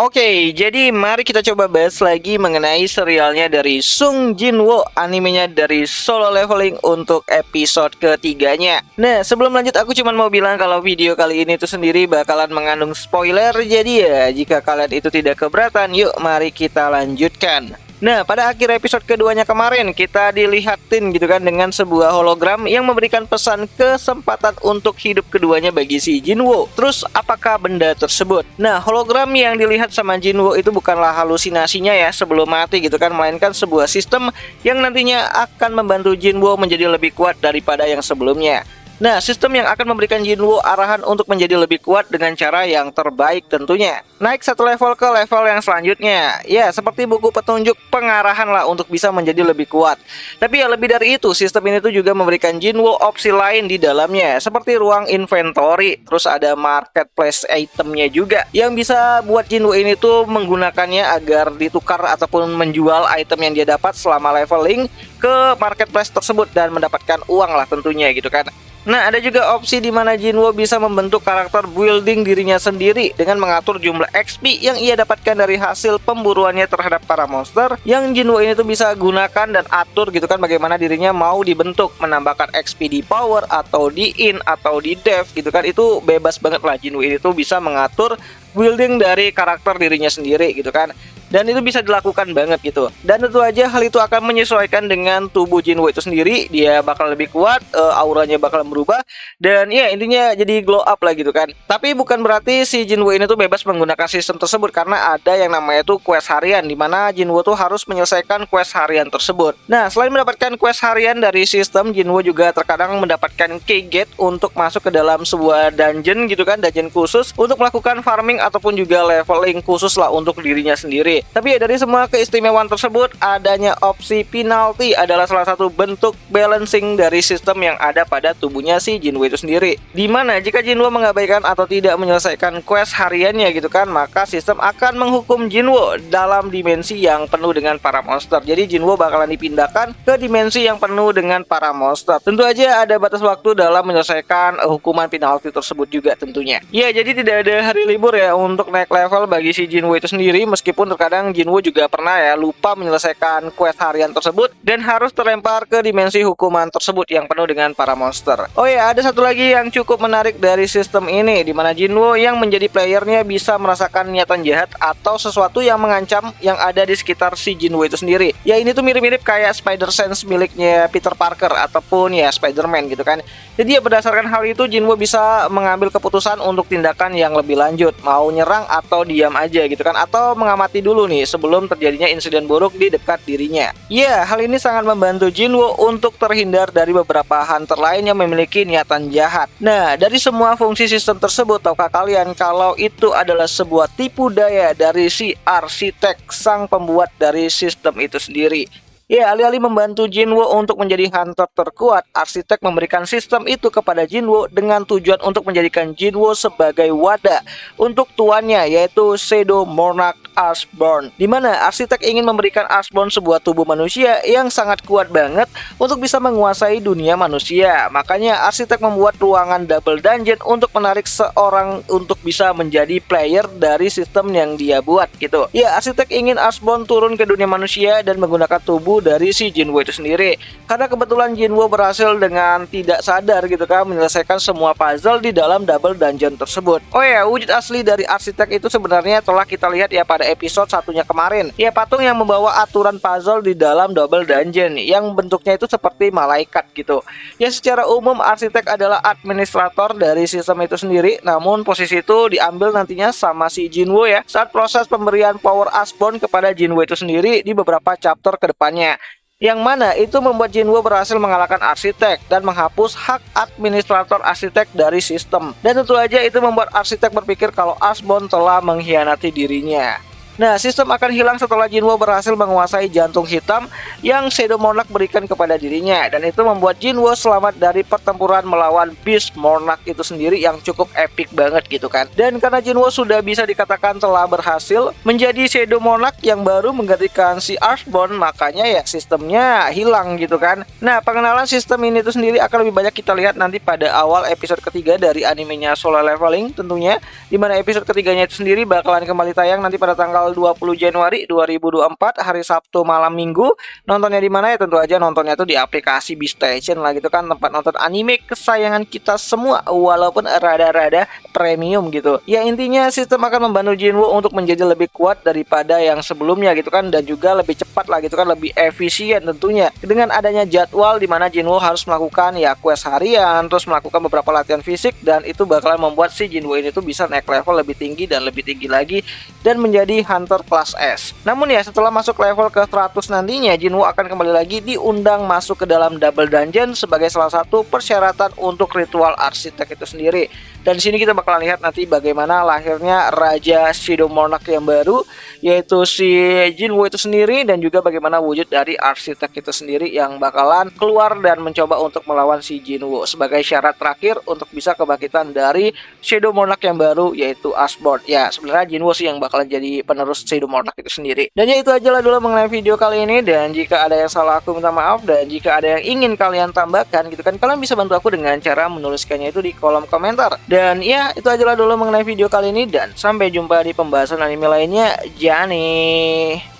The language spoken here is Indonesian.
Oke, jadi mari kita coba bahas lagi mengenai serialnya dari Sung Jinwoo, animenya dari Solo Leveling untuk episode ketiganya. Nah, sebelum lanjut aku cuma mau bilang kalau video kali ini tuh sendiri bakalan mengandung spoiler. Jadi ya, jika kalian itu tidak keberatan, yuk mari kita lanjutkan. Nah, pada akhir episode keduanya kemarin kita dilihatin gitu kan dengan sebuah hologram yang memberikan pesan kesempatan untuk hidup keduanya bagi si Jinwoo. Terus apakah benda tersebut? Nah, hologram yang dilihat sama Jinwoo itu bukanlah halusinasinya ya sebelum mati gitu kan, melainkan sebuah sistem yang nantinya akan membantu Jinwoo menjadi lebih kuat daripada yang sebelumnya. Nah, sistem yang akan memberikan Jinwoo arahan untuk menjadi lebih kuat dengan cara yang terbaik tentunya. Naik satu level ke level yang selanjutnya. Ya, seperti buku petunjuk pengarahan lah untuk bisa menjadi lebih kuat. Tapi ya lebih dari itu, sistem ini tuh juga memberikan Jinwoo opsi lain di dalamnya. Seperti ruang inventory, terus ada marketplace itemnya juga. Yang bisa buat Jinwoo ini tuh menggunakannya agar ditukar ataupun menjual item yang dia dapat selama leveling ke marketplace tersebut dan mendapatkan uang lah tentunya gitu kan. Nah, ada juga opsi di mana Jinwoo bisa membentuk karakter building dirinya sendiri dengan mengatur jumlah XP yang ia dapatkan dari hasil pemburuannya terhadap para monster. Yang Jinwoo ini tuh bisa gunakan dan atur gitu kan bagaimana dirinya mau dibentuk, menambahkan XP di power atau di in atau di dev gitu kan. Itu bebas banget lah, Jinwoo ini tuh bisa mengatur building dari karakter dirinya sendiri gitu kan. Dan itu bisa dilakukan banget gitu. Dan tentu aja hal itu akan menyesuaikan dengan tubuh Jinwoo itu sendiri. Dia bakal lebih kuat, auranya bakal berubah. Dan ya intinya jadi glow up lah gitu kan. Tapi bukan berarti si Jinwoo ini tuh bebas menggunakan sistem tersebut. Karena ada yang namanya tuh quest harian, dimana Jinwoo tuh harus menyelesaikan quest harian tersebut. Nah, selain mendapatkan quest harian dari sistem, Jinwoo juga terkadang mendapatkan key gate untuk masuk ke dalam sebuah dungeon gitu kan. Dungeon khusus untuk melakukan farming ataupun juga leveling khusus lah untuk dirinya sendiri. Tapi ya dari semua keistimewaan tersebut, adanya opsi penalty adalah salah satu bentuk balancing dari sistem yang ada pada tubuhnya si Jinwoo itu sendiri. Dimana jika Jinwoo mengabaikan atau tidak menyelesaikan quest hariannya gitu kan, maka sistem akan menghukum Jinwoo dalam dimensi yang penuh dengan para monster. Jadi Jinwoo bakalan dipindahkan ke dimensi yang penuh dengan para monster. Tentu aja ada batas waktu dalam menyelesaikan hukuman penalty tersebut juga tentunya. Ya, jadi tidak ada hari libur ya untuk naik level bagi si Jinwoo itu sendiri, meskipun terkadang Jinwoo juga pernah ya lupa menyelesaikan quest harian tersebut dan harus terlempar ke dimensi hukuman tersebut yang penuh dengan para monster. Oh ya, ada satu lagi yang cukup menarik dari sistem ini, di mana Jinwoo yang menjadi playernya bisa merasakan niatan jahat atau sesuatu yang mengancam yang ada di sekitar si Jinwoo itu sendiri. Ya, ini tuh mirip-mirip kayak Spider Sense miliknya Peter Parker ataupun ya Spider-Man gitu kan. Jadi ya berdasarkan hal itu Jinwoo bisa mengambil keputusan untuk tindakan yang lebih lanjut, mau nyerang atau diam aja gitu kan, atau mengamati dulu nih sebelum terjadinya insiden buruk di dekat dirinya. Ya, hal ini sangat membantu Jinwoo untuk terhindar dari beberapa hunter lain yang memiliki niatan jahat. Nah, dari semua fungsi sistem tersebut, tahukah kalian kalau itu adalah sebuah tipu daya dari si arsitek sang pembuat dari sistem itu sendiri? Ya, alih-alih membantu Jinwoo untuk menjadi hunter terkuat, arsitek memberikan sistem itu kepada Jinwoo dengan tujuan untuk menjadikan Jinwoo sebagai wadah untuk tuannya, yaitu Shadow Monarch Earthborn. Dimana arsitek ingin memberikan Earthborn sebuah tubuh manusia yang sangat kuat banget untuk bisa menguasai dunia manusia. Makanya arsitek membuat ruangan double dungeon untuk menarik seorang untuk bisa menjadi player dari sistem yang dia buat gitu. Ya, arsitek ingin Earthborn turun ke dunia manusia dan menggunakan tubuh dari si Jinwoo itu sendiri. Karena kebetulan Jinwoo berhasil dengan tidak sadar gitu kan menyelesaikan semua puzzle di dalam double dungeon tersebut. Oh ya, wujud asli dari arsitek itu sebenarnya telah kita lihat ya pada episode satunya kemarin. Ya, patung yang membawa aturan puzzle di dalam double dungeon yang bentuknya itu seperti malaikat gitu. Ya, secara umum arsitek adalah administrator dari sistem itu sendiri, namun posisi itu diambil nantinya sama si Jinwoo ya saat proses pemberian power Earthborn kepada Jinwoo itu sendiri di beberapa chapter ke depannya. Yang mana itu membuat Jinwoo berhasil mengalahkan arsitek dan menghapus hak administrator arsitek dari sistem. Dan tentu aja itu membuat arsitek berpikir kalau Earthborn telah mengkhianati dirinya. Nah, sistem akan hilang setelah Jinwo berhasil menguasai jantung hitam yang Shadow Monarch berikan kepada dirinya, dan itu membuat Jinwo selamat dari pertempuran melawan Beast Monarch itu sendiri yang cukup epic banget gitu kan. Dan karena Jinwo sudah bisa dikatakan telah berhasil menjadi Shadow Monarch yang baru menggantikan si Earthborn, makanya ya sistemnya hilang gitu kan. Nah, pengenalan sistem ini tuh sendiri akan lebih banyak kita lihat nanti pada awal episode ketiga dari animenya Solo Leveling tentunya, dimana episode ketiganya itu sendiri bakalan kembali tayang nanti pada tanggal 20 Januari 2024 hari Sabtu malam minggu. Nontonnya di mana ya? Tentu aja nontonnya tuh di aplikasi Beastation lah gitu kan, tempat nonton anime kesayangan kita semua walaupun rada-rada premium gitu. Ya intinya sistem akan membantu Jinwo untuk menjadi lebih kuat daripada yang sebelumnya gitu kan, dan juga lebih cepat lah gitu kan, lebih efisien tentunya dengan adanya jadwal di mana Jinwo harus melakukan ya quest harian, terus melakukan beberapa latihan fisik, dan itu bakalan membuat si Jinwo ini tuh bisa naik level lebih tinggi dan lebih tinggi lagi dan menjadi hunter kelas S. Namun ya setelah masuk level ke 100 nantinya Jinwo akan kembali lagi diundang masuk ke dalam double dungeon sebagai salah satu persyaratan untuk ritual arsitek itu sendiri. Dan di sini kita bakalan lihat nanti bagaimana lahirnya Raja Shadow Monarch yang baru, yaitu si Jinwo itu sendiri, dan juga bagaimana wujud dari arsitek itu sendiri yang bakalan keluar dan mencoba untuk melawan si Jinwo sebagai syarat terakhir untuk bisa kebangkitan dari Shadow Monarch yang baru, yaitu Earthborn. Ya sebenarnya Jinwo sih yang bakalan jadi penerus Shadow Monarch itu sendiri. Dan ya itu aja lah dulu mengenai video kali ini, dan jika ada yang salah aku minta maaf, dan jika ada yang ingin kalian tambahkan gitu kan, kalian bisa bantu aku dengan cara menuliskannya itu di kolom komentar. Dan ya itu aja lah dulu mengenai video kali ini, dan sampai jumpa di pembahasan anime lainnya. Jani.